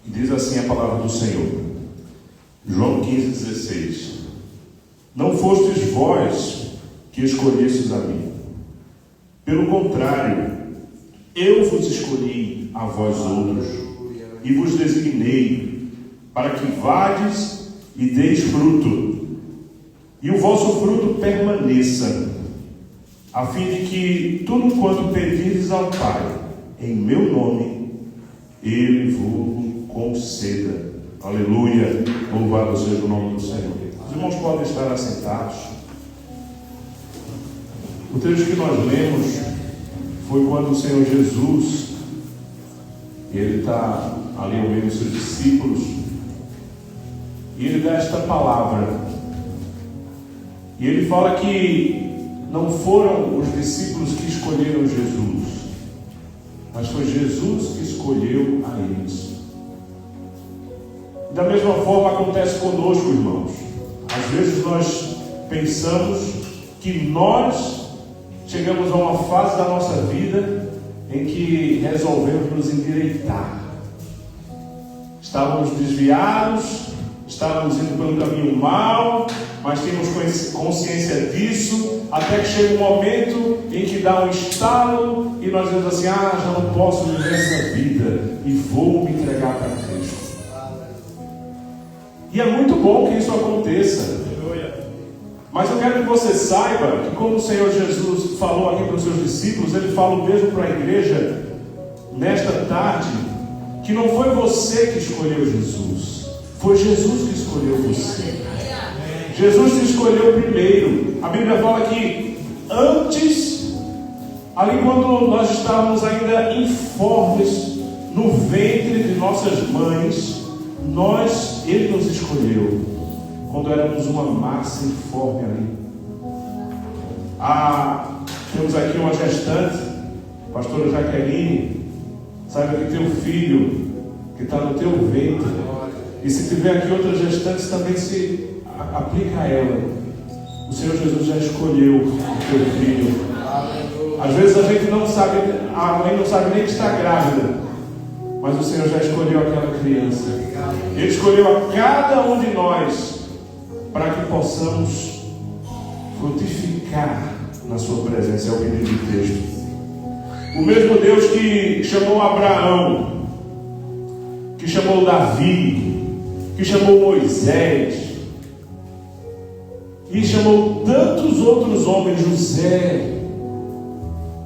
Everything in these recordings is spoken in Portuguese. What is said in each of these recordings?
E diz assim a palavra do Senhor. João 15,16. Não fostes vós que escolhestes a mim. Pelo contrário, eu vos escolhi a vós outros e vos designei para que vades e deis fruto, e o vosso fruto permaneça, a fim de que tudo quanto pedires ao Pai, em meu nome, Ele vos conceda. Aleluia, louvado seja o nome do Senhor. Os irmãos podem estar assentados. O texto que nós lemos foi quando o Senhor Jesus, Ele está ali ao meio dos seus discípulos, e Ele dá esta palavra, e Ele fala que não foram os discípulos que escolheram Jesus, mas foi Jesus que escolheu a eles. Da mesma forma acontece conosco, irmãos. Às vezes nós pensamos que nós chegamos a uma fase da nossa vida em que resolvemos nos endireitar. Estávamos desviados, estávamos indo pelo caminho mau, mas tínhamos consciência disso, até que chega um momento em que dá um estalo e nós dizemos assim: já não posso viver essa vida e vou me entregar para Cristo. E é muito bom que isso aconteça. Mas eu quero que você saiba que, como o Senhor Jesus falou aqui para os seus discípulos, Ele fala o mesmo para a igreja nesta tarde, que não foi você que escolheu Jesus, foi Jesus que escolheu você. Jesus te escolheu primeiro. A Bíblia fala que antes, ali quando nós estávamos ainda informes no ventre de nossas mães, Ele nos escolheu, quando éramos uma massa informe ali. Temos aqui uma gestante, a pastora Jaqueline. Saiba que teu filho, que está no teu ventre, e se tiver aqui outras gestantes, também se aplica a ela. O Senhor Jesus já escolheu o teu filho. Às vezes a gente não sabe, a mãe não sabe nem que está grávida, mas o Senhor já escolheu aquela criança. Ele escolheu a cada um de nós para que possamos frutificar na sua presença. É o que diz o texto. O mesmo Deus que chamou Abraão, que chamou Davi, que chamou Moisés, e chamou tantos outros homens, José,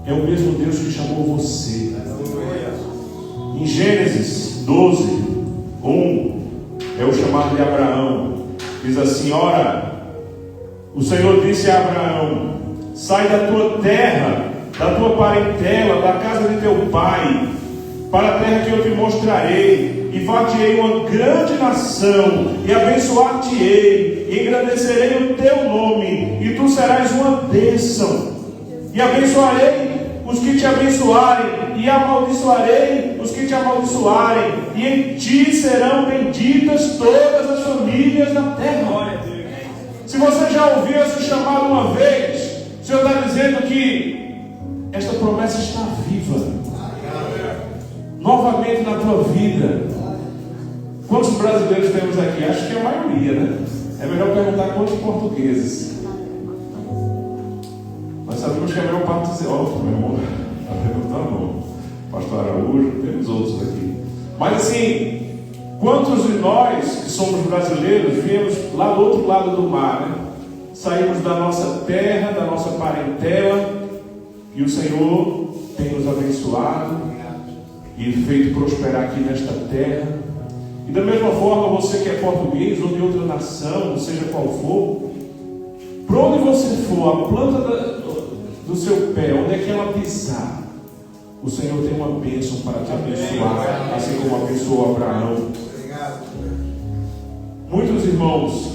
é o mesmo Deus que chamou você. Em Gênesis 12, 1, é o chamado de Abraão. Diz assim: ora, o Senhor disse a Abraão: sai da tua terra, da tua parentela, da casa de teu pai, para a terra que eu te mostrarei, e far-te-ei uma grande nação, e abençoar-te-ei, e engrandecerei o teu nome, e tu serás uma bênção. E abençoarei os que te abençoarem, e amaldiçoarei os que te amaldiçoarem, e em ti serão benditas todas as famílias da terra. Se você já ouviu esse chamado uma vez, o Senhor está dizendo que esta promessa está viva novamente na tua vida. Quantos brasileiros temos aqui? Acho que é a maioria, né? É melhor perguntar quantos portugueses. Nós sabemos que é a maior parte dizer: meu irmão, está perguntando, pastor Araújo, temos outros aqui. Mas assim, quantos de nós que somos brasileiros viemos lá do outro lado do mar, né? Saímos da nossa terra, da nossa parentela, e o Senhor tem nos abençoado e feito prosperar aqui nesta terra. E da mesma forma, você que é português ou de outra nação, seja qual for, por onde você for, a planta do seu pé, onde é que ela pisar, o Senhor tem uma bênção para te abençoar, assim como abençoou Abraão. Muitos irmãos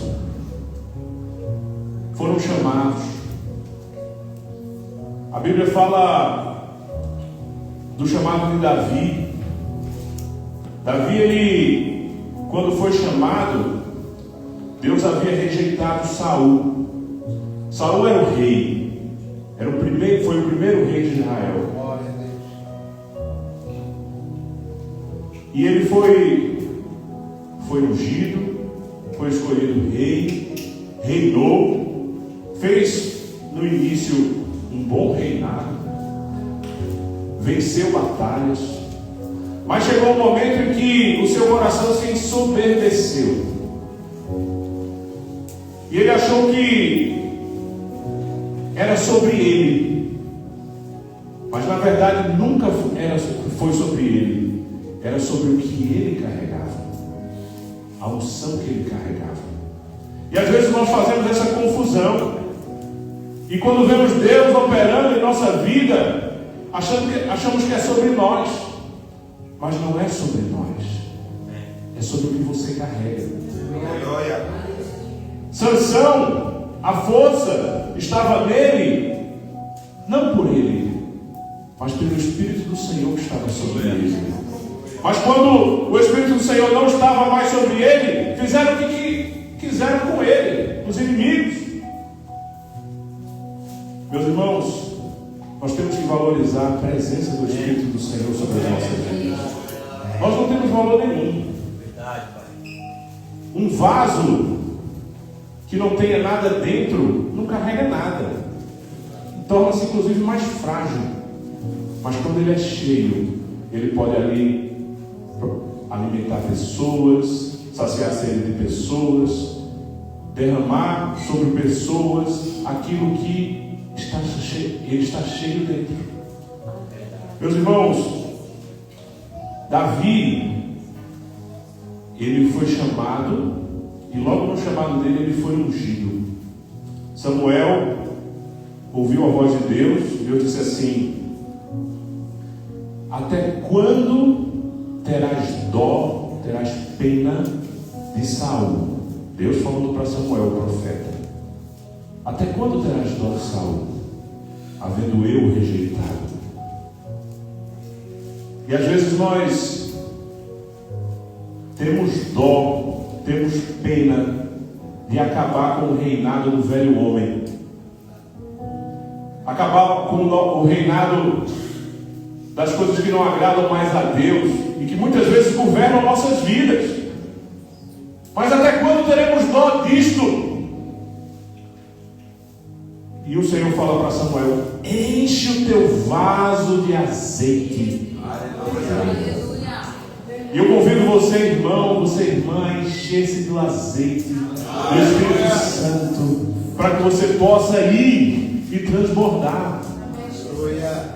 foram chamados. A Bíblia fala do chamado de Davi. Davi, ele, quando foi chamado, Deus havia rejeitado Saul. Saul era o rei, foi o primeiro rei de Israel. E ele foi foi ungido, foi escolhido rei, reinou, fez no início um bom reinado, venceu batalhas, mas chegou um momento em que o seu coração se ensoberbeceu e ele achou que era sobre ele, mas na verdade nunca foi sobre ele, era sobre o que ele carregava, a unção que ele carregava. E às vezes nós fazemos essa confusão, e quando vemos Deus operando em nossa vida, achamos que é sobre nós, mas não é sobre nós, é sobre o que você carrega. Sansão, a força estava nele, não por ele, mas pelo Espírito do Senhor que estava sobre ele. Mas quando o Espírito do Senhor não estava mais sobre ele, fizeram o que quiseram com ele, os inimigos. Meus irmãos, nós temos que valorizar a presença do Espírito do Senhor sobre as nossas vidas. Nós não temos valor nenhum. Um vaso que não tenha nada dentro não carrega nada, torna-se inclusive mais frágil. Mas quando ele é cheio, ele pode ali alimentar pessoas, saciar a sede de pessoas, derramar sobre pessoas aquilo que ele está cheio dentro. Meus irmãos, Davi, ele foi chamado, e logo no chamado dele ele foi ungido. Samuel ouviu a voz de Deus, e Deus disse assim: até quando terás dó, terás pena de Saul? Deus falando para Samuel, o profeta. Até quando terás dó de Saul, havendo eu rejeitado? E às vezes nós temos dó, temos pena de acabar com o reinado do velho homem, acabar com o reinado das coisas que não agradam mais a Deus e que muitas vezes governam nossas vidas. Mas até quando teremos dó disto? E o Senhor fala para Samuel: enche o teu vaso de azeite. Aleluia. E eu convido você, irmão, você, irmã, a encher-se do azeite do Espírito Santo, para que você possa ir e transbordar.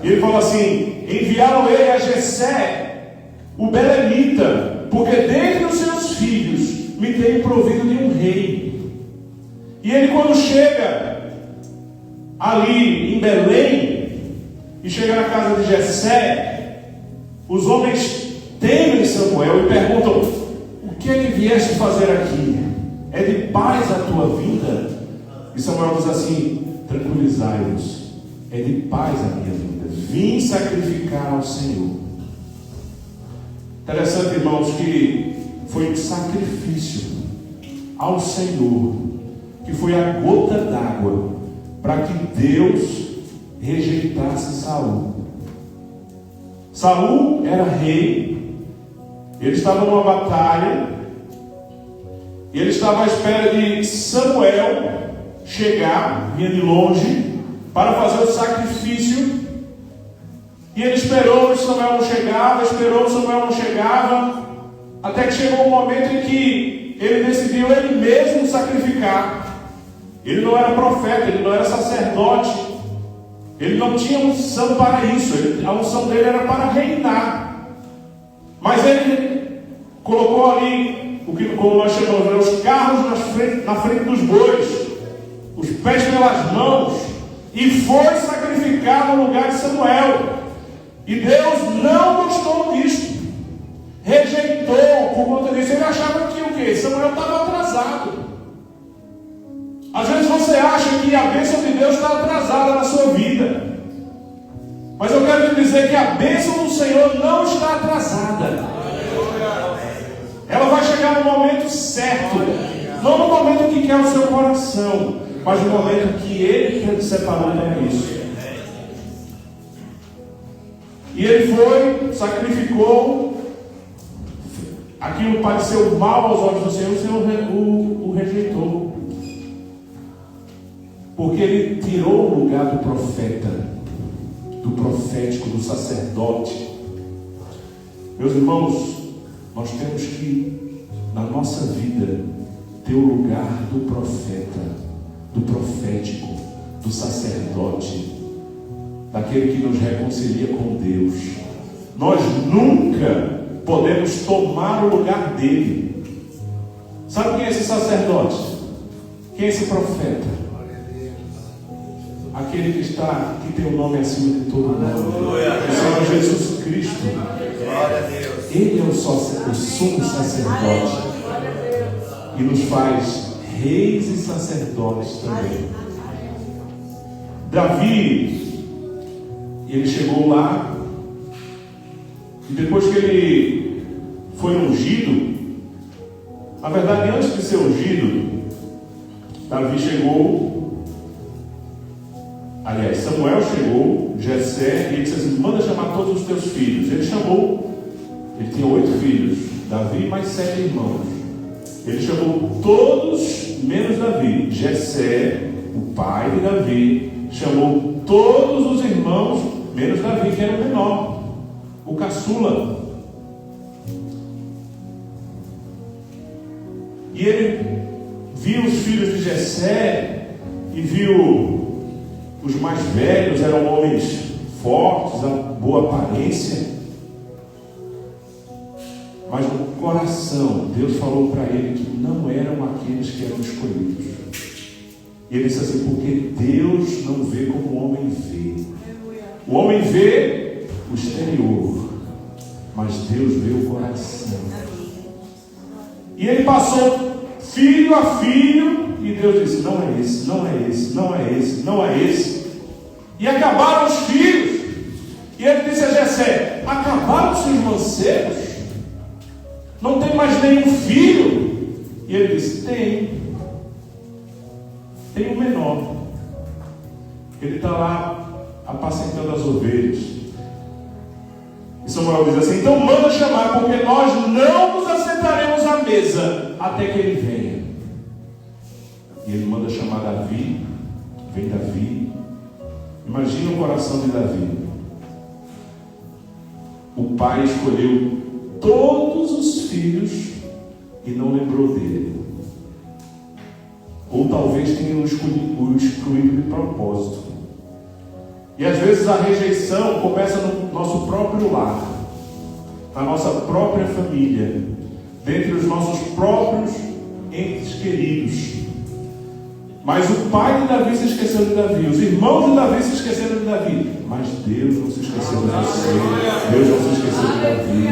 E ele fala assim: enviaram-ei a Jessé, o belemita, porque dentre os seus filhos me tem provido de um rei. E ele, quando chega ali em Belém e chega na casa de Jessé, os homens temem Samuel e perguntam: o que é que vieste fazer aqui? É de paz a tua vinda? E Samuel diz assim: tranquilizai-vos, é de paz a minha vinda, vim sacrificar ao Senhor. Interessante, irmãos, que foi um sacrifício ao Senhor, que foi a gota d'água para que Deus rejeitasse Saul. Saul era rei, ele estava numa batalha, e ele estava à espera de Samuel chegar, vinha de longe, para fazer o sacrifício. E ele esperou, Samuel não chegava, Samuel não chegava, até que chegou um momento em que ele decidiu ele mesmo sacrificar. Ele não era profeta, ele não era sacerdote, ele não tinha unção para isso, a unção dele era para reinar. Mas ele colocou ali, como nós chamamos, os carros na frente dos bois, os pés pelas mãos, e foi sacrificar no lugar de Samuel. E Deus não gostou disso, rejeitou por conta disso. Ele achava que o quê? Samuel estava atrasado. Às vezes você acha que a bênção de Deus está atrasada na sua vida, mas eu quero te dizer que a bênção do Senhor não está atrasada. Ela vai chegar no momento certo, não no momento que quer o seu coração, mas no momento que Ele separou para isso. E ele foi, sacrificou, aquilo pareceu mal aos olhos do Senhor, o Senhor o rejeitou. Porque ele tirou o lugar do profeta, do profético, do sacerdote. Meus irmãos, nós temos que, na nossa vida, ter o lugar do profeta, do profético, do sacerdote, daquele que nos reconcilia com Deus. Nós nunca podemos tomar o lugar dele. Sabe quem é esse sacerdote? Quem é esse profeta? Aquele que tem o nome acima de todo nome, o Senhor Jesus Cristo. Ele é o sumo sacerdote e nos faz reis e sacerdotes também. Davi, ele chegou lá e depois que ele foi ungido, na verdade antes de ser ungido, Davi chegou. Aliás, Samuel chegou, Jessé, e ele disse assim: manda chamar todos os teus filhos. Ele chamou, ele tinha 8 filhos, Davi mais 7 irmãos. Ele chamou todos, menos Davi. Jessé, o pai de Davi, chamou todos os irmãos, menos Davi, que era o menor, o caçula. E ele viu os filhos de Jessé e viu os mais velhos, eram homens fortes, a boa aparência, mas no coração Deus falou para ele que não eram aqueles que eram escolhidos. E ele disse assim: porque Deus não vê como o homem vê. O homem vê o exterior, mas Deus vê o coração. E ele passou filho a filho, e Deus disse: não é esse, não é esse, não é esse, não é esse. E acabaram os filhos. E ele disse a Jessé: acabaram os seus mancebos? Não tem mais nenhum filho? E ele disse: tem um menor. Ele está lá apacentando as ovelhas. E Samuel diz assim: então manda chamar, porque nós não nos assentaremos à mesa até que ele venha. E ele manda chamar Davi. Vem Davi. Imagina o coração de Davi. O pai escolheu todos os filhos e não lembrou dele. Ou talvez tenha o excluído de propósito. E às vezes a rejeição começa no nosso próprio lar, na nossa própria família, dentre os nossos próprios entes queridos. Mas o pai de Davi se esqueceu de Davi, os irmãos de Davi se esqueceram de Davi, mas Deus não se esqueceu de você, Deus não se esqueceu de Davi,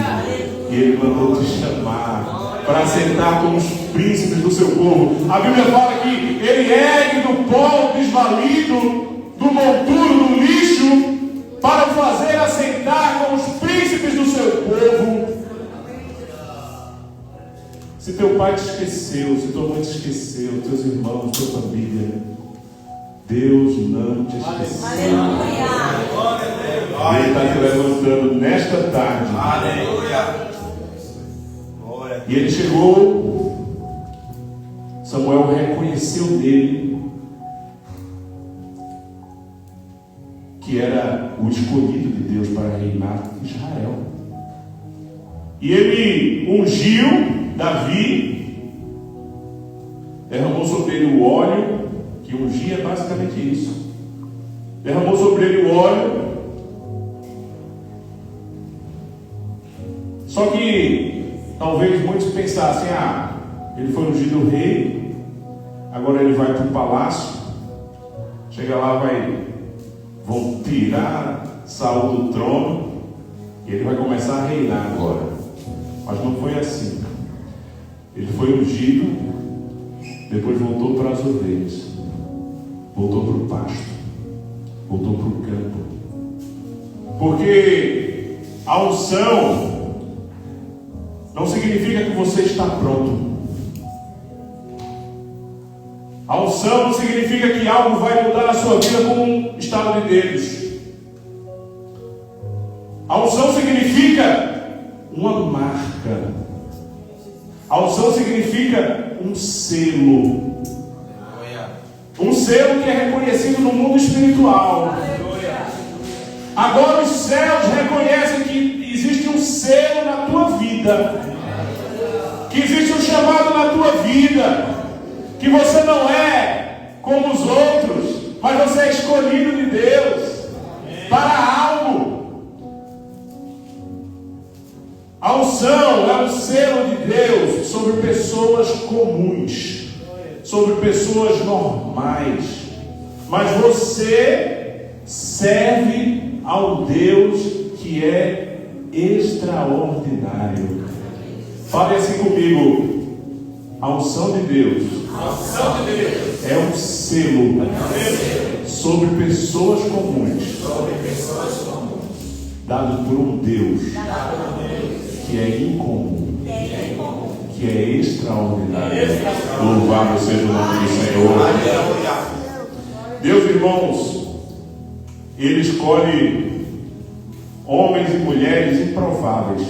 e Ele mandou te chamar para sentar com os príncipes do seu povo. A Bíblia fala que Ele ergue do pó desvalido, do monturo, do lixo, para o fazer assentar com os príncipes do seu povo. Se teu pai te esqueceu, se tua mãe te esqueceu, teus irmãos, tua família, Deus não te esqueceu. Ele está te levantando nesta tarde. Aleluia. E ele chegou, Samuel reconheceu nele que era o escolhido de Deus para reinar Israel. E ele ungiu Davi, derramou sobre ele o óleo, que ungia é basicamente isso. Derramou sobre ele o óleo. Só que talvez muitos pensassem: ele foi ungido rei, agora ele vai para o palácio, chega lá, vão tirar Saul do trono e ele vai começar a reinar agora. Mas não foi assim. Ele foi ungido, depois voltou para as ovelhas, voltou para o pasto, voltou para o campo. Porque a unção não significa que você está pronto. A unção não significa que algo vai mudar a sua vida como um estado de dedos. A unção significa uma marca A unção significa um selo. Um selo que é reconhecido no mundo espiritual. Agora os céus reconhecem que existe um selo na tua vida, que existe um chamado na tua vida, que você não é como os outros, mas você é escolhido de Deus para algo. A unção é um selo de Deus sobre pessoas comuns, sobre pessoas normais, mas você serve ao Deus que é extraordinário. Fale assim comigo: a unção de Deus é um selo sobre pessoas comuns, dado por um Deus que é incomum, que é extraordinário. Louvado seja o nome do Senhor. Deus, irmãos, Ele escolhe homens e mulheres improváveis,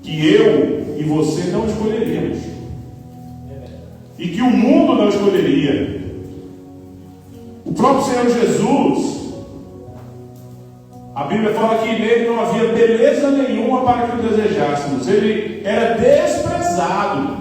que eu e você não escolheríamos, e que o mundo não escolheria. O próprio Senhor Jesus, a Bíblia fala que nele não havia beleza nenhuma para que o desejássemos. Ele era desprezado.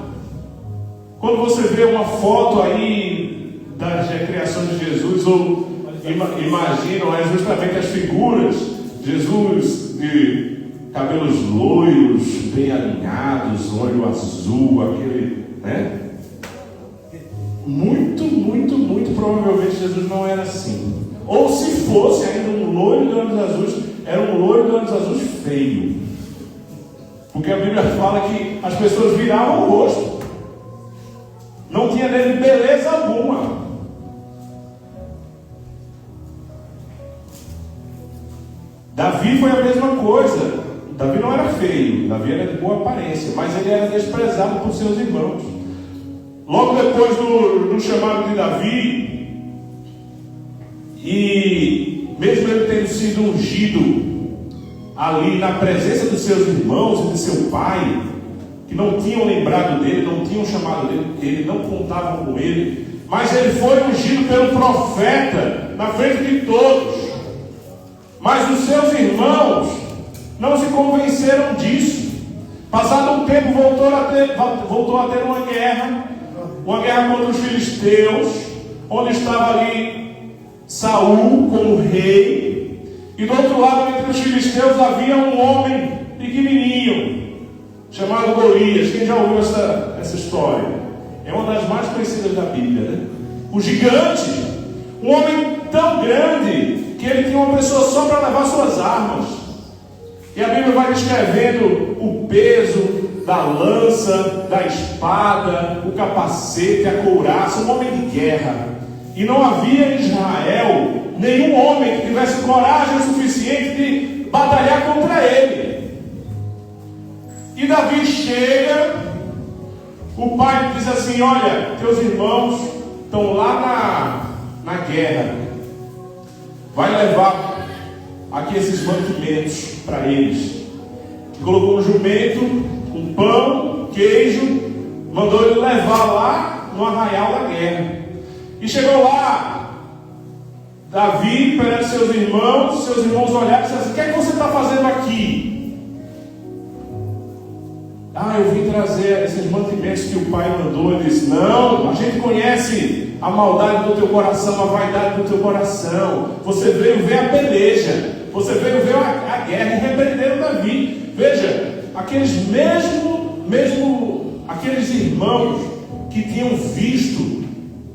Quando você vê uma foto aí das recriações de Jesus, ou imaginam justamente as figuras, Jesus de cabelos loiros, bem alinhados, olho azul, aquele, né? Muito provavelmente Jesus não era assim. Ou se fosse ainda um loiro de olhos azuis, era um loiro de olhos azuis feio. Porque a Bíblia fala que as pessoas viravam o rosto. Não tinha nele beleza alguma. Davi foi a mesma coisa. Davi não era feio, Davi era de boa aparência, mas ele era desprezado por seus irmãos. Logo depois do chamado de Davi, e mesmo ele tendo sido ungido ali na presença dos seus irmãos e de seu pai, que não tinham lembrado dele, não tinham chamado dele, não contavam com ele, mas ele foi ungido pelo profeta na frente de todos. Mas os seus irmãos não se convenceram disso. Passado um tempo voltou a ter uma guerra contra os filisteus, onde estava ali Saul como rei, e do outro lado entre os filisteus havia um homem pequenininho chamado Golias. Quem já ouviu essa história? É uma das mais conhecidas da Bíblia, né? O gigante, um homem tão grande que ele tinha uma pessoa só para levar suas armas. E a Bíblia vai descrevendo o peso da lança, da espada, o capacete, a couraça, um homem de guerra. E não havia em Israel nenhum homem que tivesse coragem suficiente de batalhar contra ele. E Davi chega, o pai diz assim: olha, teus irmãos estão lá na guerra, vai levar aqui esses mantimentos para eles. E colocou um jumento com pão, queijo, mandou ele levar lá no arraial da guerra. E chegou lá, Davi perante seus irmãos olharam e disseram assim: o que é que você está fazendo aqui? Eu vim trazer esses mantimentos que o pai mandou. Ele disse: não, a gente conhece a maldade do teu coração, a vaidade do teu coração. Você veio ver a peleja, você veio ver a guerra. E repreenderam Davi. Veja, aqueles aqueles irmãos que tinham visto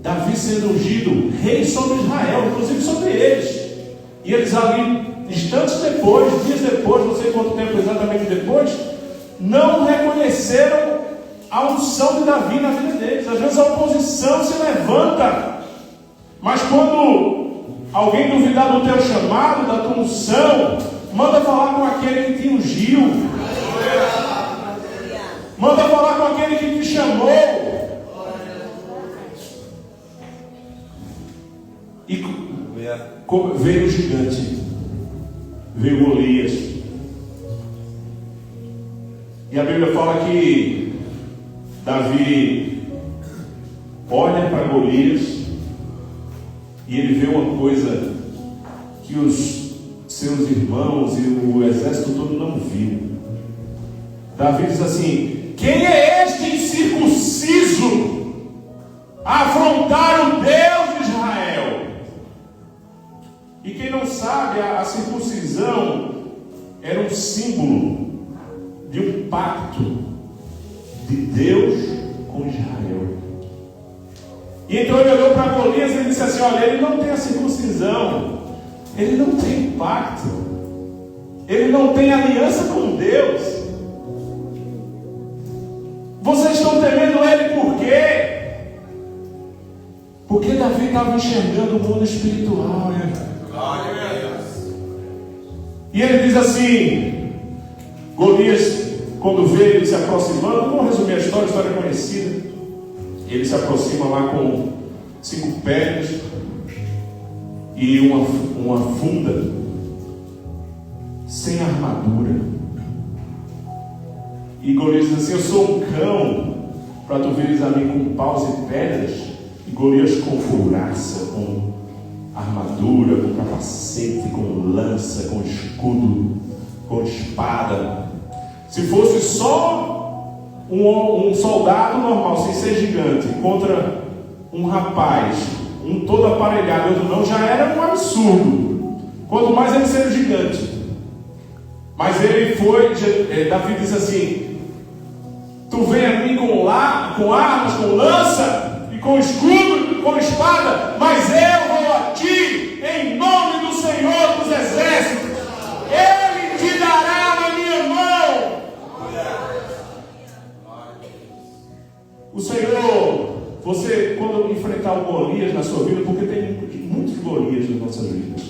Davi sendo ungido rei sobre Israel, inclusive sobre eles, e eles ali, instantes depois, dias depois, não sei quanto tempo exatamente depois, não reconheceram a unção de Davi na vida deles. Às vezes a oposição se levanta, mas quando alguém duvidar do teu chamado, da tua unção, manda falar com aquele que te ungiu, manda falar com aquele que te chamou. E veio o gigante, veio Golias. E a Bíblia fala que Davi olha para Golias e ele vê uma coisa que os seus irmãos e o exército todo não viu. Davi diz assim: quem é este incircunciso a afrontar o Deus de Israel? E quem não sabe, a circuncisão era um símbolo de um pacto de Deus com Israel. E então ele olhou para Golias e disse assim: olha, ele não tem a circuncisão, ele não tem pacto, ele não tem aliança com Deus. Vocês estão temendo ele por quê? Porque Davi estava enxergando o mundo espiritual, né? E ele diz assim: Golias, quando vê ele se aproximando, vamos resumir a história é conhecida. Ele se aproxima lá com 5 pedras e uma funda, sem armadura. E Golias diz assim: eu sou um cão para tu vires a mim com paus e pedras. E Golias com couraça, com armadura, com capacete, com lança, com escudo, com espada. Se fosse só um soldado normal, sem ser gigante, contra um rapaz, um todo aparelhado, outro não, já era um absurdo. Quanto mais ele sendo gigante. Mas ele foi, Davi diz assim: tu vem a mim com armas, com lança, e com escudo, com espada, mas eu vou a ti, em nome do Senhor dos Exércitos. Ele te dará na minha mão. O Senhor, você, quando enfrentar o Golias na sua vida, porque tem muitos Golias nas nossas vidas,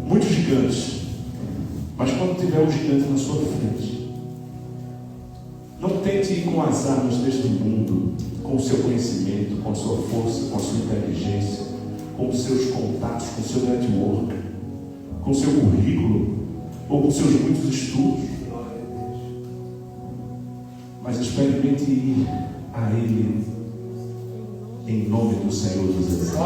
muitos gigantes, mas quando tiver um gigante na sua frente, não tente ir com as armas deste mundo, com o seu conhecimento, com a sua força, com a sua inteligência, com os seus contatos, com o seu network, com o seu currículo, ou com seus muitos estudos. Mas experimente ir a Ele em nome do Senhor dos Exércitos.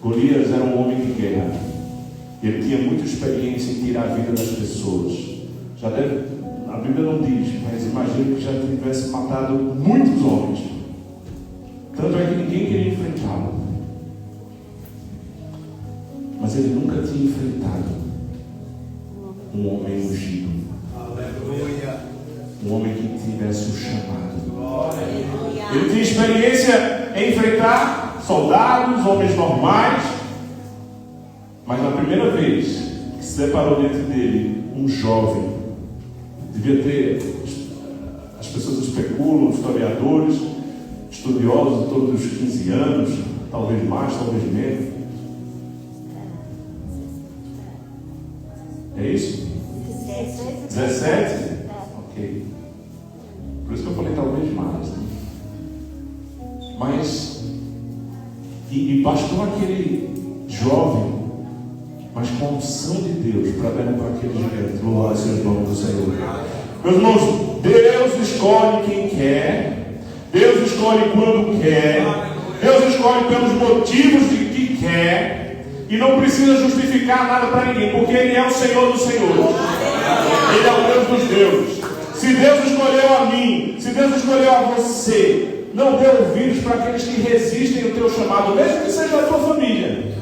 Golias era um homem de guerra. Ele tinha muita experiência em tirar a vida das pessoas. A Bíblia não diz, mas imagino que já tivesse matado muitos homens. Tanto é que ninguém queria enfrentá-lo. Mas ele nunca tinha enfrentado um homem ungido. Aleluia. Um homem que tivesse o chamado. Aleluia. Ele tinha experiência em enfrentar soldados, homens normais. Mas na primeira vez que se deparou diante dele um jovem, devia ter, as pessoas especulam, historiadores, estudiosos, em torno dos 15 anos, talvez mais, talvez menos. É isso? 17? Ok. Por isso que eu falei talvez mais. Né? Mas, e bastou aquele jovem, mas com a unção de Deus, para derrubar aquele gigante. Louvado seja o nome do Senhor. Meus irmãos, Deus escolhe quem quer, Deus escolhe quando quer, Deus escolhe pelos motivos de que quer. E não precisa justificar nada para ninguém, porque Ele é o Senhor dos Senhores. Ele é o Deus dos deuses. Se Deus escolheu a mim, se Deus escolheu a você, não dê ouvidos para aqueles que resistem ao teu chamado, mesmo que seja da tua família.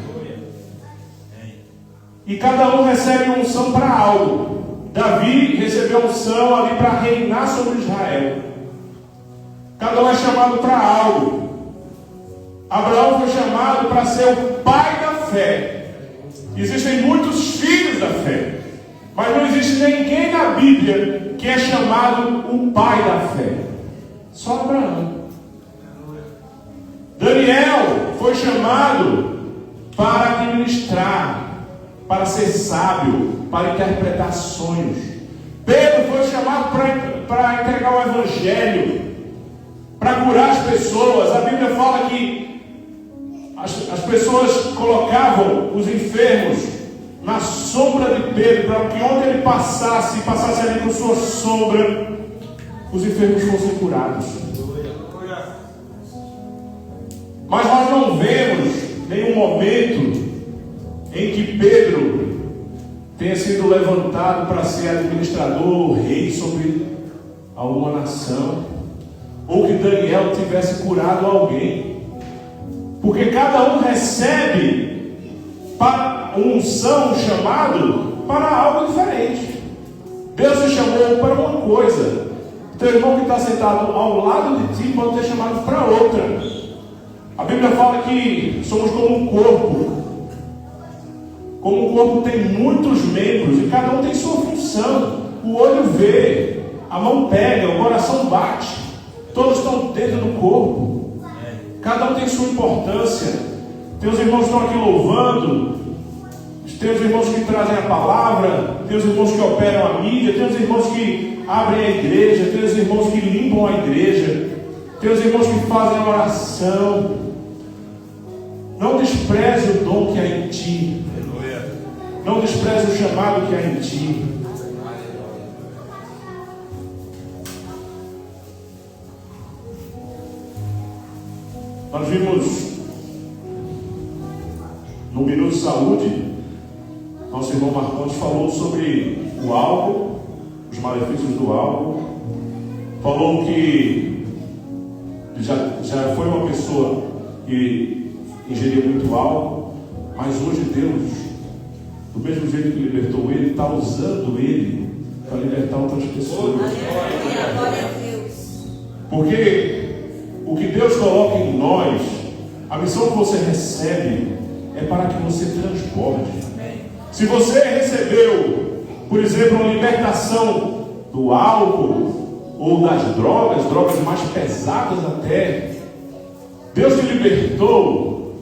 E cada um recebe uma unção para algo. Davi recebeu a unção ali para reinar sobre Israel. Cada um é chamado para algo. Abraão foi chamado para ser o pai da fé. Existem muitos filhos da fé, mas não existe ninguém na Bíblia que é chamado o pai da fé. Só Abraão. Daniel foi chamado para administrar, para ser sábio, para interpretar sonhos. Pedro foi chamado para entregar o Evangelho, para curar as pessoas. A Bíblia fala que as pessoas colocavam os enfermos na sombra de de Pedro, para que onde ele passasse ali com sua sombra, os enfermos fossem curados. Mas nós não vemos nenhum momento em que Pedro tenha sido levantado para ser administrador, rei sobre alguma nação, ou que Daniel tivesse curado alguém, porque cada um recebe para unção, um chamado para algo diferente. Deus te chamou para uma coisa, teu irmão que está sentado ao lado de ti pode ter chamado para outra. A Bíblia fala que somos como um corpo. Como um corpo tem muitos membros e cada um tem sua função. O olho vê, a mão pega, o coração bate. Todos estão dentro do corpo. Cada um tem sua importância. Tem os irmãos que estão aqui louvando, tem os irmãos que trazem a palavra, tem os irmãos que operam a mídia, tem os irmãos que abrem a igreja, tem os irmãos que limpam a igreja, tem os irmãos que fazem a oração. Não despreze o dom que há em ti. Não despreze o chamado que há em ti. Nós vimos no Minuto de Saúde, nosso irmão Marcondes falou sobre o álcool, os malefícios do álcool. Falou que já foi uma pessoa que ingeria muito álcool, mas hoje Deus, do mesmo jeito que libertou ele, está usando ele para libertar outras pessoas. Porque o que Deus coloca em nós, a missão que você recebe é para que você transborde. Se você recebeu, por exemplo, uma libertação do álcool ou das drogas mais pesadas até, Deus te libertou,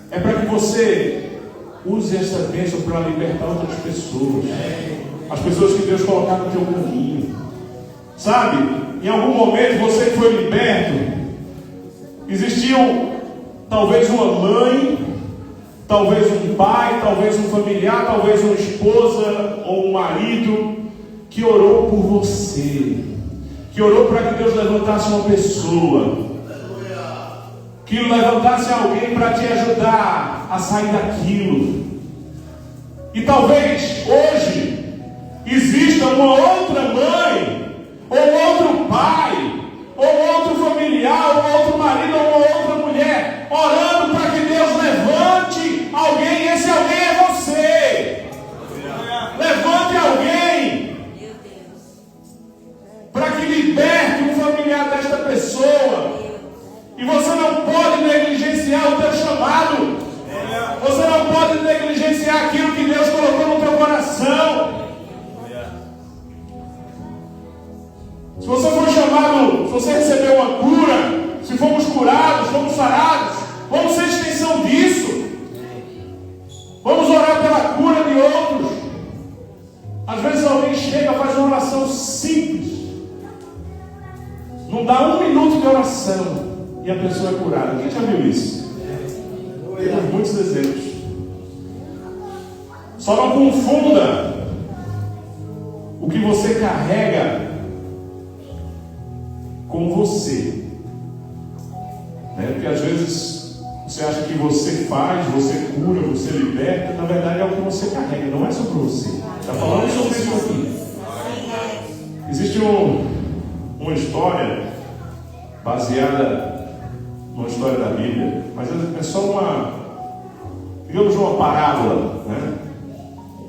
é para que você use essa bênção para libertar outras pessoas. As pessoas que Deus colocar no teu caminho. Sabe, em algum momento você que foi liberto, existiam talvez uma mãe, talvez um pai, talvez um familiar, talvez uma esposa ou um marido que orou por você, que orou para que Deus levantasse uma pessoa, que levantasse alguém para te ajudar a sair daquilo. E talvez hoje exista uma outra mãe, ou outro pai, ou outro familiar, ou outro marido, ou uma outra mulher, orando para que Deus levante alguém, e esse alguém é você. Levante alguém para que liberte um familiar desta pessoa. E você não pode negligenciar o teu chamado. Você não pode negligenciar aquilo que Deus colocou no teu coração. Se você for chamado, se você recebeu uma cura, se fomos curados, fomos sarados, vamos ser extensão disso. Vamos orar pela cura de outros. Às vezes alguém chega, faz uma oração simples, não dá 1 minuto de oração e a pessoa é curada. Quem já viu isso? Temos muitos exemplos. Só não confunda o que você carrega com você, né? Porque às vezes você acha que você faz, você cura, você liberta. Na verdade é o que você carrega, não é sobre você. Está falando sobre isso aqui. Existe uma história baseada numa história da Bíblia, mas é só uma, digamos, uma parábola, né?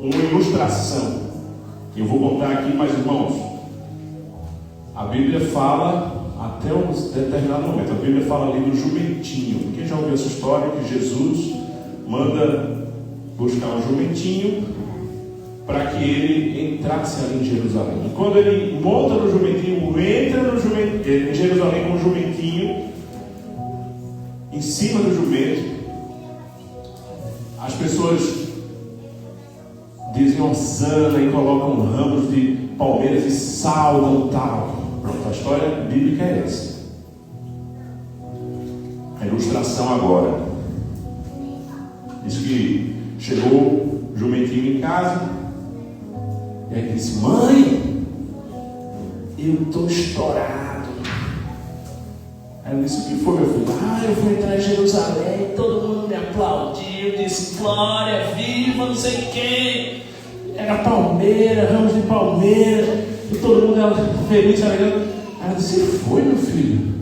Uma ilustração que eu vou contar aqui, mas irmãos, a Bíblia fala, até um determinado momento, a Bíblia fala ali do jumentinho. Quem já ouviu essa história? Que Jesus manda buscar um jumentinho para que ele entrasse ali em Jerusalém. E quando ele monta no jumentinho, entra em Jerusalém com o jumentinho em cima do jumento, as pessoas dizem Hosana e colocam ramos de palmeiras e saudam tal. Pronto, a história bíblica é essa. A ilustração agora diz que chegou o jumentinho em casa, E aí ele disse: mãe, eu estou estourado. Aí eu disse: o que foi, meu filho? Eu fui entrar em Jerusalém, todo mundo me aplaudiu, disse glória, viva, não sei quem. Era palmeira, ramos de palmeira, e todo mundo era feliz, alegrando. Aí eu disse: foi, meu filho?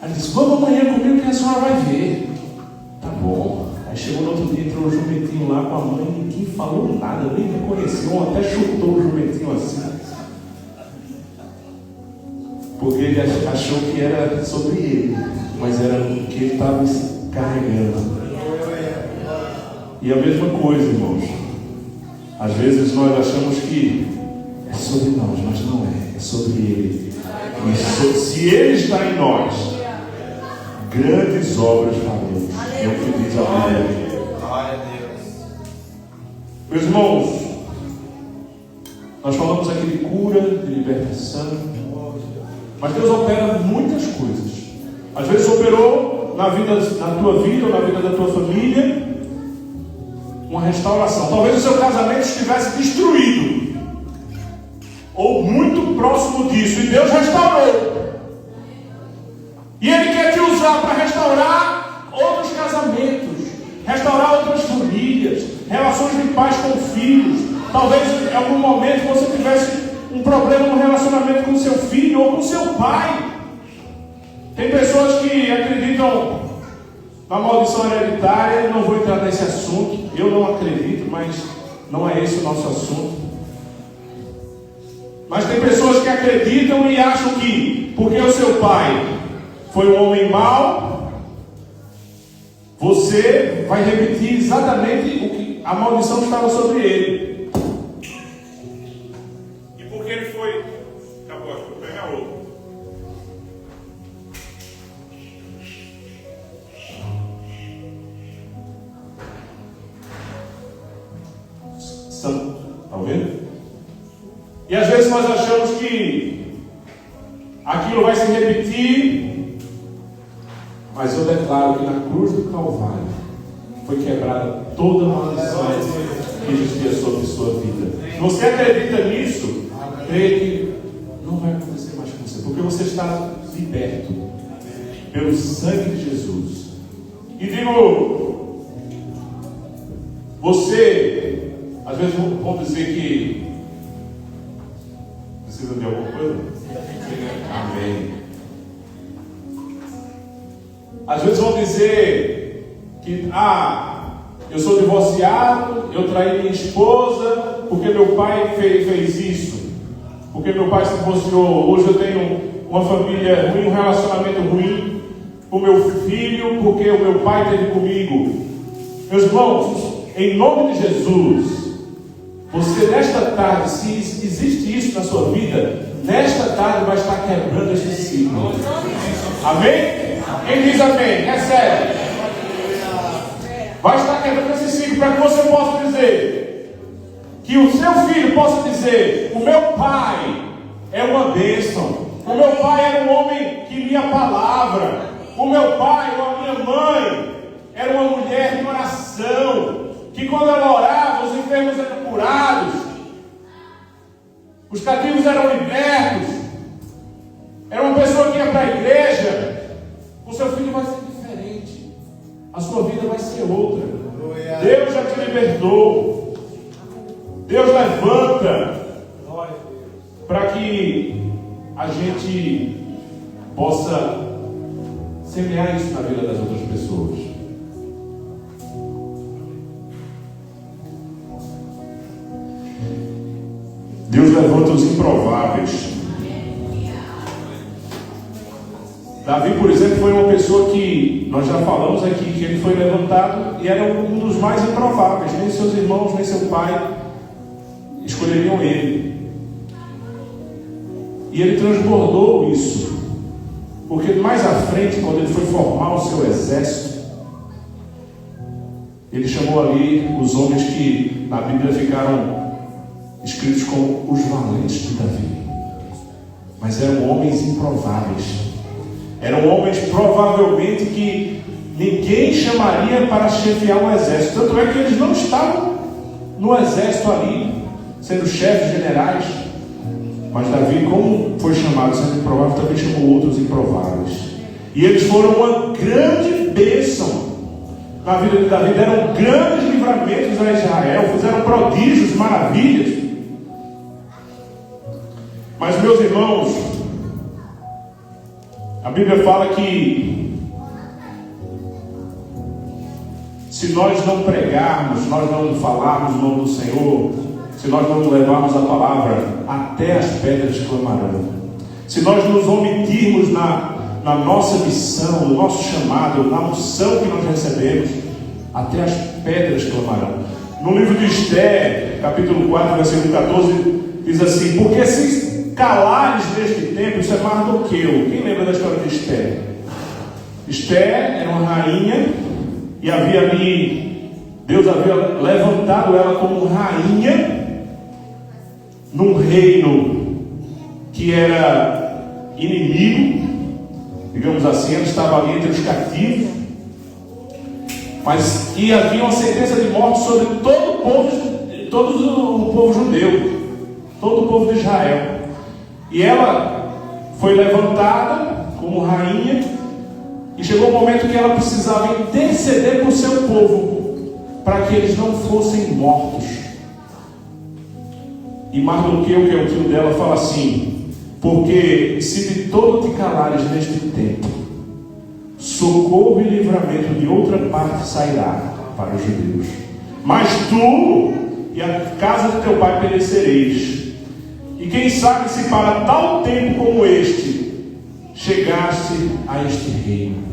Aí ele disse: vamos amanhã comigo que a senhora vai ver. Tá bom. Aí chegou no outro dia, entrou o jumentinho lá com a mãe, ninguém falou nada, nem reconheceu, até chutou o jumentinho assim. Porque ele achou que era sobre ele, mas era porque ele estava se carregando. E a mesma coisa, irmãos. Às vezes nós achamos que é sobre nós, mas não é, é sobre ele. E se ele está em nós, grandes obras faremos. É o que diz a Bíblia. Meus irmãos, nós falamos aqui de cura, de libertação, mas Deus opera muitas coisas. Às vezes operou na tua vida ou na vida da tua família uma restauração. Talvez o seu casamento estivesse destruído ou muito próximo disso, e Deus restaurou. E Ele quer te usar para restaurar outros casamentos, restaurar outras famílias, relações de pais com filhos. Talvez em algum momento você tivesse um problema no relacionamento com seu filho ou com seu pai. Tem pessoas que acreditam na maldição hereditária. Não vou entrar nesse assunto, eu não acredito, mas não é esse o nosso assunto. Mas tem pessoas que acreditam e acham que porque o seu pai foi um homem mau, você vai repetir exatamente o que a maldição estava sobre ele. E porque ele foi... Acabou, acho que vou pegar outro. Está vendo? E às vezes nós achamos que aquilo vai se repetir, mas eu declaro que na cruz do Calvário foi quebrada toda a maldição que existia sobre sua vida. Se você acredita nisso, creia que não vai acontecer mais com você, porque você está liberto pelo sangue de Jesus. E digo, você, às vezes vão dizer que precisa de alguma coisa? Amém. Às vezes vão dizer que eu sou divorciado, eu traí minha esposa porque meu pai fez isso, porque meu pai se divorciou, hoje eu tenho uma família ruim, um relacionamento ruim com meu filho, porque o meu pai esteve comigo. Meus irmãos, em nome de Jesus, você nesta tarde, se existe isso na sua vida, nesta tarde vai estar quebrando esse ciclo. Amém? Quem diz amém? É sério. Vai estar quebrando esse ciclo para que você possa dizer, que o seu filho possa dizer: o meu pai é uma bênção, o meu pai era um homem que lia a palavra, o meu pai ou a minha mãe era uma mulher de oração, que quando ela orava, os enfermos eram curados, os cativos eram libertos. Era uma pessoa que ia para a igreja. O seu filho vai ser diferente, a sua vida vai ser outra. Deus já te libertou. Deus levanta para que a gente possa semear isso na vida das outras pessoas. Deus levanta os improváveis. Davi, por exemplo, foi uma pessoa que nós já falamos aqui, que ele foi levantado e era um dos mais improváveis. Nem seus irmãos, nem seu pai escolheriam ele. E ele transbordou isso, porque mais à frente, quando ele foi formar o seu exército, ele chamou ali os homens que na Bíblia ficaram escritos como os valentes de Davi, mas eram homens improváveis. Eram homens provavelmente que ninguém chamaria para chefiar um exército. Tanto é que eles não estavam no exército ali. sendo chefes, generais. Mas Davi, como foi chamado sendo improvável, também chamou outros improváveis. E eles foram uma grande bênção na vida de Davi, deram grandes livramentos a Israel, fizeram prodígios, maravilhas. Mas, meus irmãos, a Bíblia fala que se nós não pregarmos, nós não falarmos o nome do Senhor, se nós não levarmos a palavra, até as pedras clamarão. Se nós nos omitirmos na nossa missão, no nosso chamado, na unção que nós recebemos, até as pedras clamarão. No livro de Esther, capítulo 4, versículo 14, diz assim: porque se calares neste tempo, isso é Mardoqueu. Quem lembra da história de Esther? Esther era uma rainha, e havia ali, Deus havia levantado ela como rainha num reino que era inimigo, digamos assim. Ela estava ali entre os cativos, mas e havia uma sentença de morte sobre todo o povo judeu, todo o povo de Israel. E ela foi levantada como rainha, e chegou o momento que ela precisava interceder por seu povo, para que eles não fossem mortos. E Mardoqueu, que é o tio dela, fala assim: porque se de todo te calares neste tempo, socorro e livramento de outra parte sairá para os judeus, mas tu e a casa de teu pai perecereis. E quem sabe se para tal tempo como este chegaste a este reino.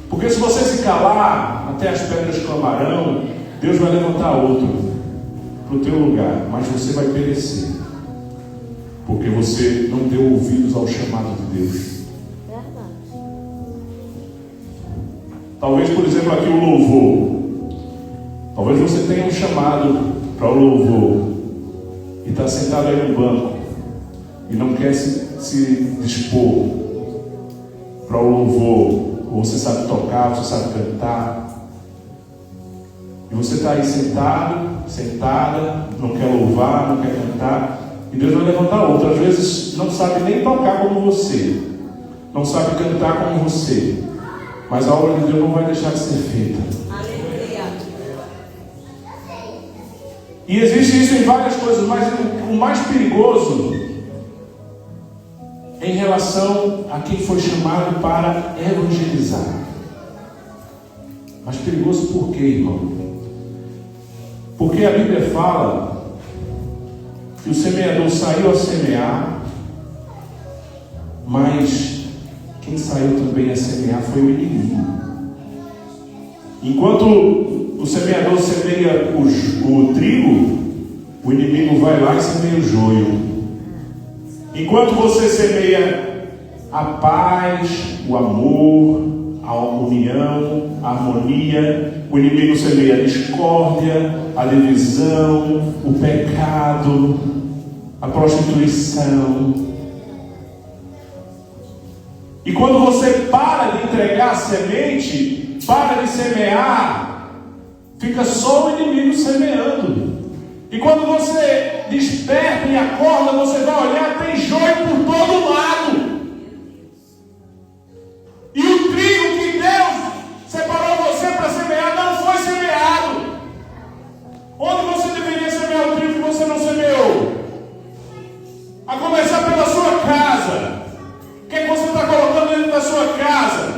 Porque se você se calar, até as pedras clamarão. Deus vai levantar outro para o teu lugar, mas você vai perecer, porque você não deu ouvidos ao chamado de Deus. Talvez, por exemplo, aqui o louvor. Talvez você tenha um chamado para o louvor e está sentado aí no banco e não quer se dispor para o louvor. Ou você sabe tocar, você sabe cantar, e você está aí sentada, não quer louvar, não quer cantar, e Deus vai levantar outro. Às vezes não sabe nem tocar como você, não sabe cantar como você, mas a obra de Deus não vai deixar de ser feita. Aleluia. E existe isso em várias coisas, mas o mais perigoso em relação a quem foi chamado para evangelizar. Mas perigoso por quê, irmão? Porque a Bíblia fala que o semeador saiu a semear, mas quem saiu também a semear foi o inimigo. Enquanto o semeador semeia o trigo, o inimigo vai lá e semeia o joio. Enquanto você semeia a paz, o amor, a união, a harmonia, o inimigo semeia a discórdia, a divisão, o pecado, a prostituição. E quando você para de entregar a semente, para de semear, fica só o inimigo semeando. E quando você desperta e acorda, você vai olhar, tem joio por todo lado. E o trigo que Deus separou você para semear não foi semeado. Onde você deveria semear o trigo que você não semeou? A começar pela sua casa. O que é que você está colocando dentro da sua casa?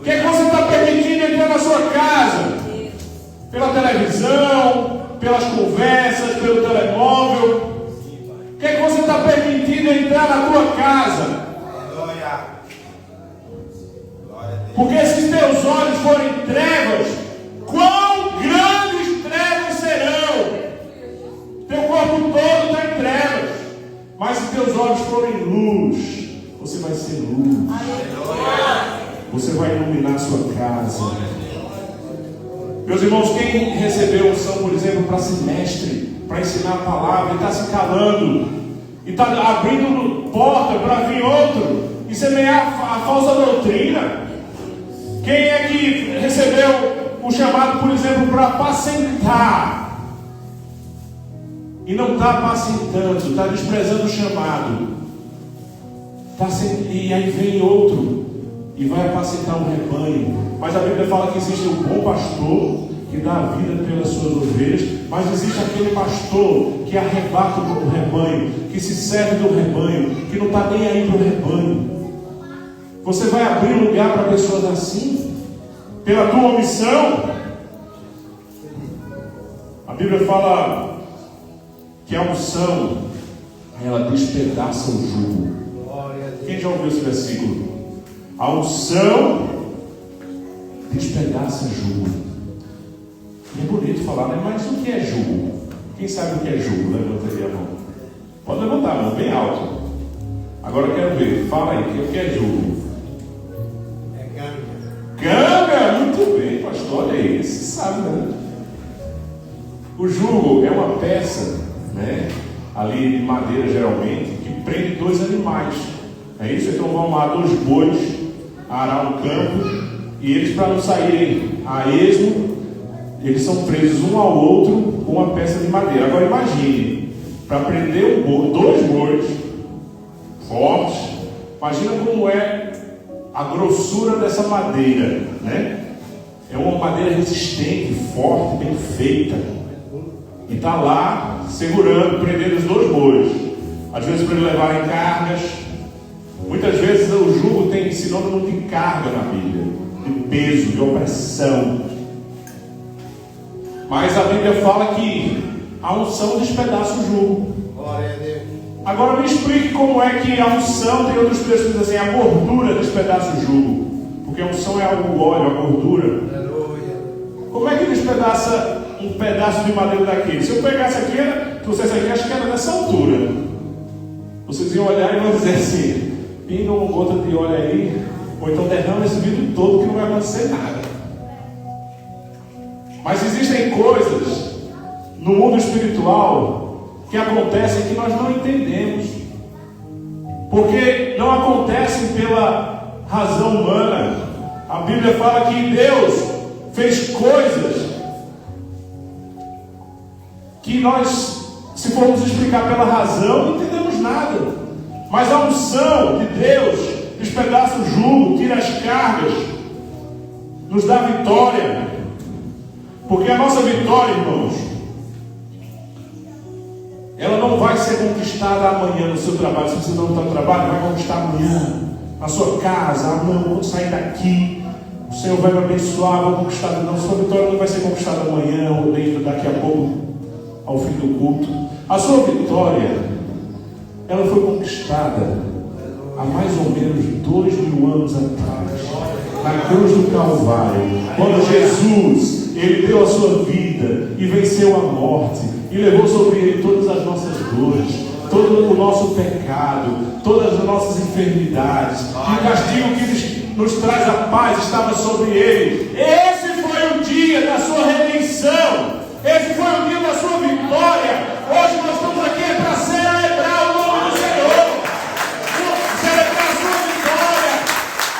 O que é que você está permitindo entrar na sua casa? Pela televisão, pelas conversas, pelo telemóvel. O que é que você está permitindo entrar na tua casa? Porque se teus olhos forem trevas, quão grandes trevas serão? Teu corpo todo está em trevas, mas se teus olhos forem luz, você vai ser luz. Você vai iluminar a sua casa. Meus irmãos, quem recebeu unção, por exemplo, para ser mestre, para ensinar a palavra, e está se calando, e está abrindo porta para vir outro e semear a falsa doutrina. Quem é que recebeu o chamado, por exemplo, para apacentar? e não está apacentando, está desprezando o chamado, e aí vem outro e vai apacentar um rebanho. Mas a Bíblia fala que existe um bom pastor que dá a vida pelas suas ovelhas, mas existe aquele pastor que arrebata o rebanho, que se serve do rebanho, que não está nem aí para o rebanho. Você vai abrir lugar para pessoas assim? Pela tua omissão? A Bíblia fala que a unção, ela despedaça o jugo. Quem já ouviu esse versículo? A unção despedaça jugo. É bonito falar, né? Mas o que é jugo? Quem sabe o que é jugo? Levanta aí a mão. Pode levantar a mão, bem alto. Agora eu quero ver. Fala aí, o que é jugo? Canga! Muito bem, pastor. Olha aí, você sabe, né? O jugo é uma peça, né? Ali de madeira, geralmente, que prende dois animais. É isso? Então vão lá 2 bois arar um campo, e eles, para não saírem a esmo, eles são presos um ao outro com uma peça de madeira. Agora imagine, para prender 2 bois fortes, imagina como é a grossura dessa madeira, né? É uma madeira resistente, forte, bem feita, e está lá segurando, prendendo os 2 bois, às vezes para eles levarem cargas. Muitas vezes o jugo tem sinônimo de carga na Bíblia, de peso, de opressão. Mas a Bíblia fala que a unção despedaça o jugo. Glória a Deus. Agora me explique como é que a unção, tem outros textos que dizem assim, a gordura despedaça o jugo. Porque a unção é o óleo, a gordura. Aleluia. Como é que despedaça um pedaço de madeira daquele? Se eu pegasse aqui, trouxesse aqui, acho que era nessa altura. Vocês iam olhar e vão dizer assim, pinga uma gota de óleo aí, ou então derrama esse vidro todo que não vai acontecer nada. Mas existem coisas no mundo espiritual que acontecem que nós não entendemos, porque não acontecem pela razão humana. A Bíblia fala que Deus fez coisas que nós, se formos explicar pela razão, não entendemos nada. Mas a unção de Deus despedaça o jugo, tira as cargas, nos dá vitória. Porque a nossa vitória, irmãos, ela não vai ser conquistada amanhã no seu trabalho. Se você não está no trabalho, vai conquistar amanhã na sua casa. Amanhã eu vou sair daqui, o Senhor vai me abençoar, vou conquistar. Não, sua vitória não vai ser conquistada amanhã ou nem daqui a pouco, ao fim do culto. A sua vitória, ela foi conquistada há mais ou menos 2000 anos atrás, na cruz do Calvário, quando Jesus, Ele deu a sua vida e venceu a morte e levou sobre Ele todas as nossas dores, todo o nosso pecado, todas as nossas enfermidades, e o castigo que nos traz a paz estava sobre Ele. Esse foi o dia da sua redenção, esse foi o dia da sua vitória. Hoje nós estamos aqui para celebrar o nome do Senhor, celebrar a sua vitória,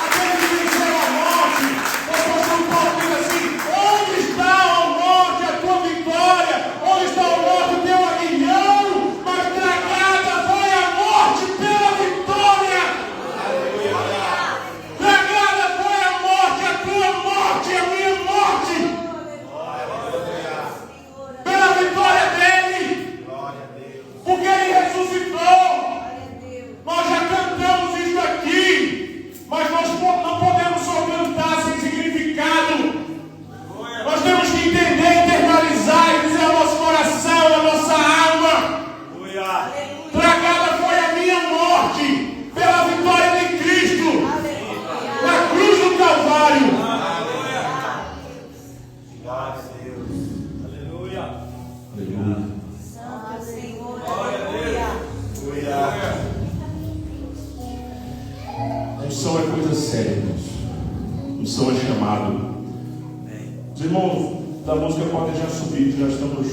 aquele que venceu a morte. O apóstolo Paulo diz assim: onde está a morte, a tua vitória? Onde está a morte, o teu aguilhão? Mas tragada foi a morte pela vitória. Aleluia. Tragada foi a morte, a tua morte, a minha morte, pela vitória dele. Porque Ele ressuscitou. Nós já cantamos isso aqui, mas nós não podemos só cantar sem significado. Nós temos que entender, internalizar e dizer ao nosso coração, à nossa alma: tragada foi a minha morte pela vitória de Cristo na cruz do Calvário. Aleluia. Aleluia. Unção é coisa séria, irmãos. Unção é chamado. Os irmãos da música podem já subir, já estamos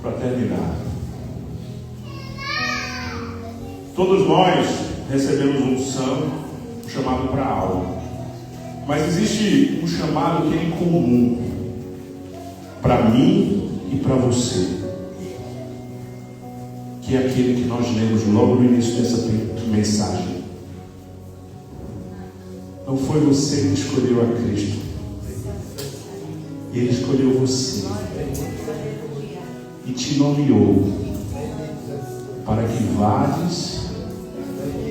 para terminar. Todos nós recebemos unção, um chamado para algo. Mas existe um chamado que é incomum para mim e para você. que é aquele que nós lemos logo no início dessa mensagem. Não foi você que escolheu a Cristo. Ele escolheu você e te nomeou para que vades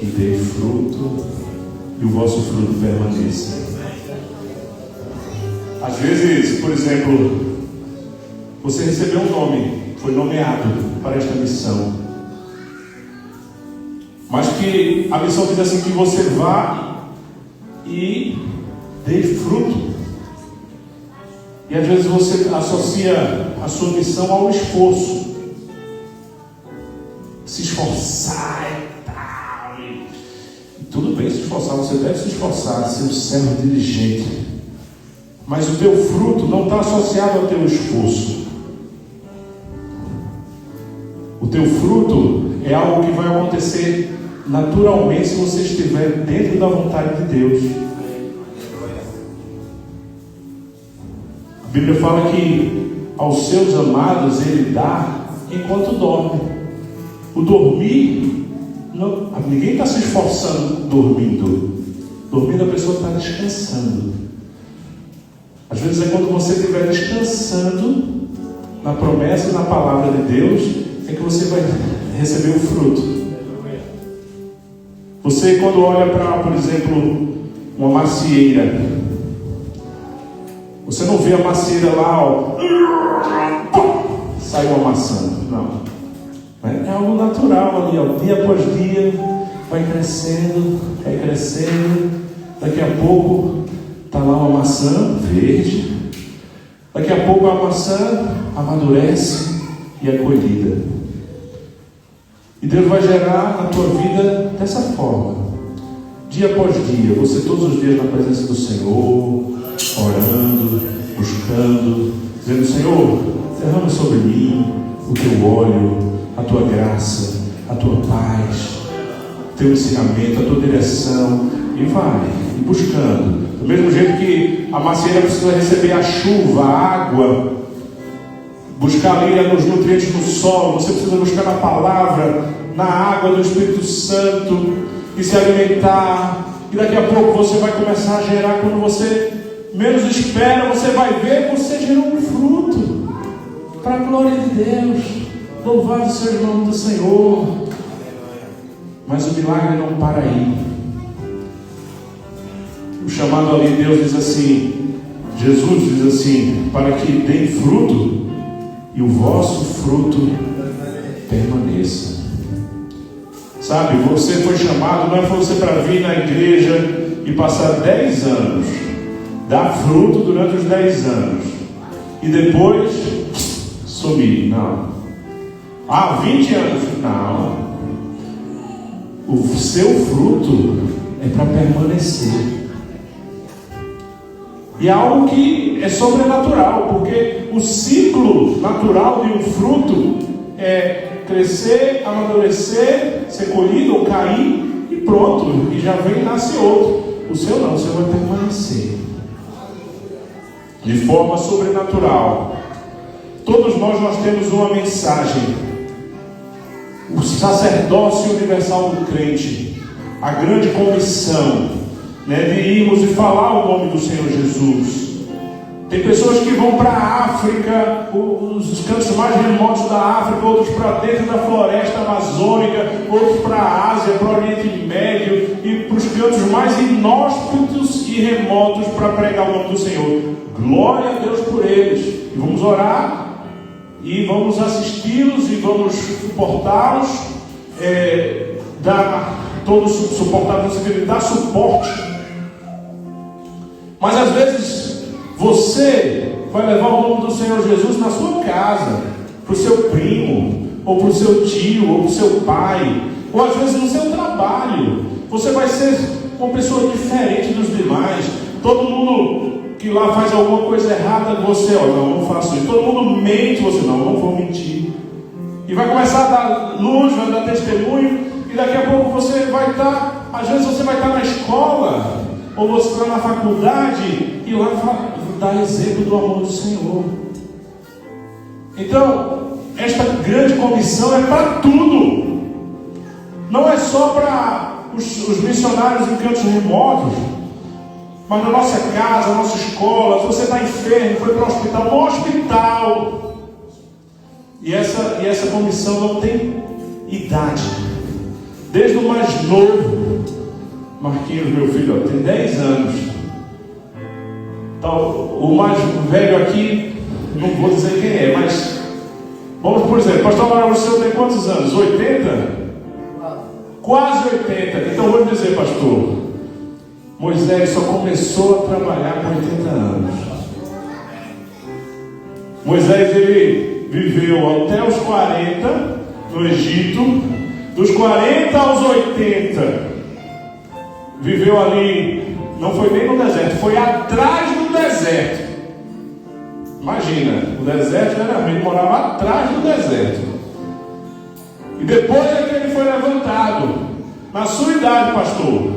e dê fruto e o vosso fruto permaneça. Às vezes, por exemplo, você recebeu um nome, foi nomeado para esta missão, mas que a missão diz assim, que você vá e dê fruto. E às vezes você associa a sua missão ao esforço, se esforçar e tal. E tudo bem se esforçar, você deve se esforçar, ser um servo diligente. Mas o teu fruto não está associado ao teu esforço. O teu fruto é algo que vai acontecer naturalmente se você estiver dentro da vontade de Deus. A Bíblia fala que aos seus amados Ele dá enquanto dorme. O dormir, não, ninguém está se esforçando dormindo. Dormindo, a pessoa está descansando. Às vezes é quando você estiver descansando na promessa e na palavra de Deus, é que você vai receber o fruto. Você, quando olha para, por exemplo, uma macieira, você não vê a macieira lá, ó, sai uma maçã. Não. É algo natural ali, ó, dia após dia, vai crescendo, daqui a pouco está lá uma maçã verde, daqui a pouco a maçã amadurece e é colhida. E Deus vai gerar na tua vida dessa forma, dia após dia, você todos os dias na presença do Senhor, orando, buscando, dizendo: Senhor, derrama sobre mim o teu óleo, a tua graça, a tua paz, o teu ensinamento, a tua direção, e vai buscando. Do mesmo jeito que a macieira precisa receber a chuva, a água, buscar ali nos nutrientes no solo, você precisa buscar na palavra, na água do Espírito Santo, e se alimentar, e daqui a pouco você vai começar a gerar. Quando você menos espera, você vai ver, você gerou um fruto, para a glória de Deus. Louvado seja o nome do Senhor. Mas o milagre não para aí. O chamado ali, Deus diz assim, Jesus diz assim, para que deem fruto e o vosso fruto permaneça. Sabe, você foi chamado, não é você para vir na igreja e passar 10 anos, dar fruto durante os 10 anos e depois sumir. Não. 20 anos. Não. O seu fruto é para permanecer. E é algo que é sobrenatural, porque o ciclo natural de um fruto é crescer, amadurecer, ser colhido ou cair e pronto, e já vem e nasce outro. O seu não, o seu vai permanecer de forma sobrenatural. Todos nós temos uma mensagem. O sacerdócio universal do crente, a grande comissão, de irmos e falar o nome do Senhor Jesus. Tem pessoas que vão para a África, os cantos mais remotos da África, outros para dentro da floresta amazônica, outros para a Ásia, para o Oriente Médio e para os cantos mais inóspitos e remotos para pregar o nome do Senhor. Glória a Deus por eles. E vamos orar, e vamos assisti-los, e vamos suportá-los, suportar no sentido de dar suporte. Mas às vezes você vai levar o nome do Senhor Jesus na sua casa, para o seu primo, ou para o seu tio, ou para o seu pai, ou às vezes no seu trabalho. Você vai ser uma pessoa diferente dos demais. Todo mundo que lá faz alguma coisa errada, você, não faço isso. Todo mundo mente, você, não vou mentir. E vai começar a dar luz, vai dar testemunho, e daqui a pouco você vai estar, às vezes você vai estar na escola, ou você está na faculdade, e lá dá exemplo do amor do Senhor. Então, esta grande comissão é para tudo. não é só para os missionários em cantos remotos, mas na nossa casa, na nossa escola. Se você está enfermo, foi para o hospital, no hospital. E essa comissão não tem idade. Desde o mais novo, Marquinhos, meu filho, ó, tem 10 anos. Então, o mais velho aqui, não vou dizer quem é, mas vamos, por exemplo, pastor Amaral, o senhor tem quantos anos? 80? Quase 80. Então vou dizer, pastor, Moisés só começou a trabalhar com 80 anos. Moisés, ele viveu até os 40 no Egito. Dos 40 aos 80 viveu ali, não foi nem no deserto, foi atrás do deserto. Imagina, o deserto era, ele morava atrás do deserto. E depois é que ele foi levantado, na sua idade, pastor,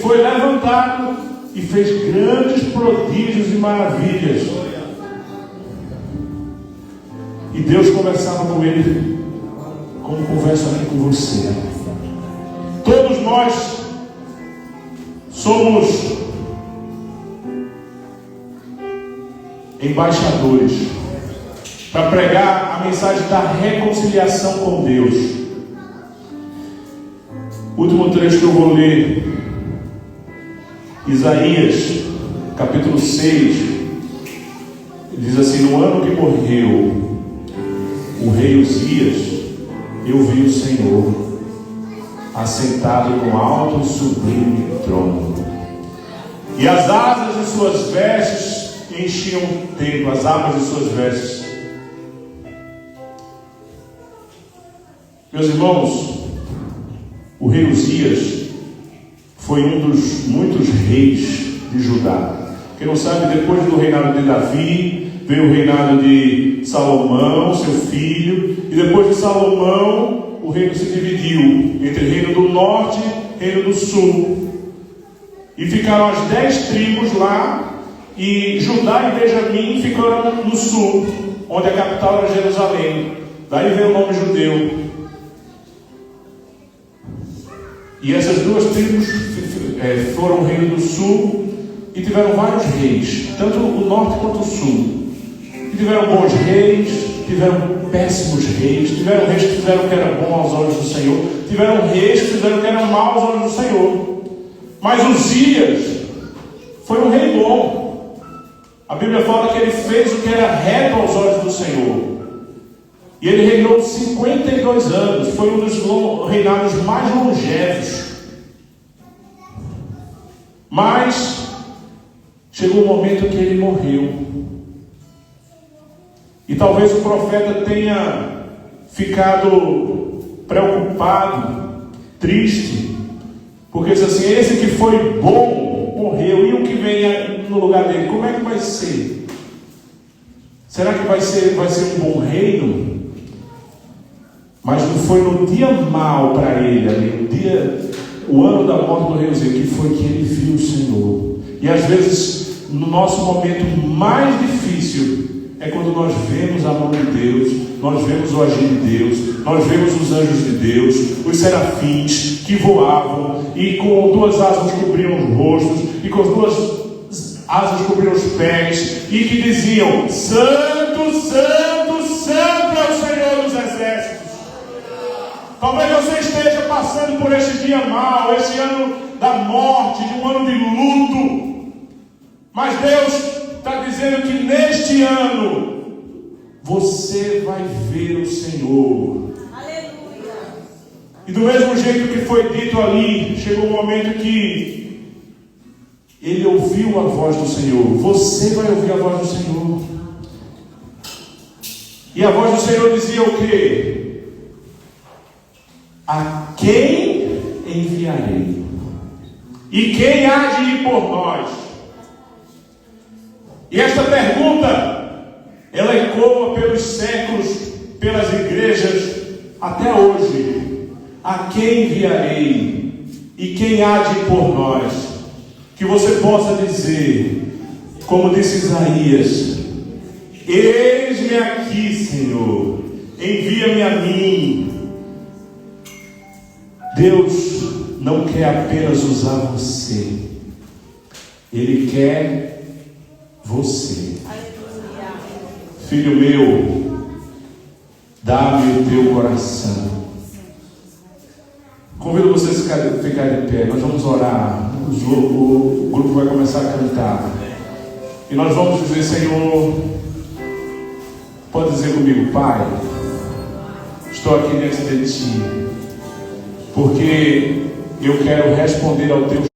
foi levantado e fez grandes prodígios e maravilhas. E Deus conversava com ele, como converso aqui com você. Todos nós somos embaixadores para pregar a mensagem da reconciliação com Deus. O último trecho que eu vou ler, Isaías, capítulo 6, diz assim: no ano que morreu o rei Uzias, eu vi o Senhor assentado no alto e sublime trono, e as asas de suas vestes enchiam o templo, as abas de suas vestes. Meus irmãos, o rei Uzias foi um dos muitos reis de Judá. Quem não sabe, depois do reinado de Davi, veio o reinado de Salomão, seu filho, e depois de Salomão, o reino se dividiu entre reino do norte e reino do sul. E ficaram as 10 tribos lá, e Judá e Benjamim ficaram no sul, onde a capital era Jerusalém. Daí veio o nome judeu. E essas duas tribos foram o reino do sul e tiveram vários reis, tanto o norte quanto o sul. E tiveram bons reis, tiveram péssimos reis, tiveram reis que fizeram o que era bom aos olhos do Senhor, tiveram reis que fizeram o que era mal aos olhos do Senhor. Mas Uzias foi um rei bom. A Bíblia fala que ele fez o que era reto aos olhos do Senhor. E ele reinou 52 anos. Foi um dos reinados mais longevos. Mas chegou o momento que ele morreu. E talvez o profeta tenha ficado preocupado, triste, porque diz assim: esse que foi bom morreu, e o que vem no lugar dele, como é que vai ser? Será que vai ser um bom reino? Mas não foi no dia mau para ele, ali, o ano da morte do rei Uzias, que foi que ele viu o Senhor. E às vezes, no nosso momento mais difícil, é quando nós vemos a mão de Deus, nós vemos o agir de Deus, nós vemos os anjos de Deus, os serafins que voavam e com 2 asas cobriam os rostos, e com as 2 asas cobriam os pés, e que diziam: Santo, Santo, Santo é o Senhor dos exércitos. Talvez você esteja passando por este dia mau, esse ano da morte, um ano de luto, mas Deus está dizendo que neste ano você vai ver o Senhor. Aleluia. E do mesmo jeito que foi dito ali, chegou um momento que ele ouviu a voz do Senhor. Você vai ouvir a voz do Senhor. E a voz do Senhor dizia o quê? A quem enviarei? E quem há de ir por nós? E esta pergunta, ela ecoa pelos séculos, pelas igrejas, até hoje. A quem enviarei? E quem há de ir por nós? Que você possa dizer, como disse Isaías: eis-me aqui, Senhor, envia-me a mim. Deus não quer apenas usar você, Ele quer você. Filho meu, dá-me o teu coração. Convido vocês a ficarem de pé. Nós vamos orar. O grupo vai começar a cantar. E nós vamos dizer: Senhor, pode dizer comigo: Pai, estou aqui diante de Ti, porque eu quero responder ao Teu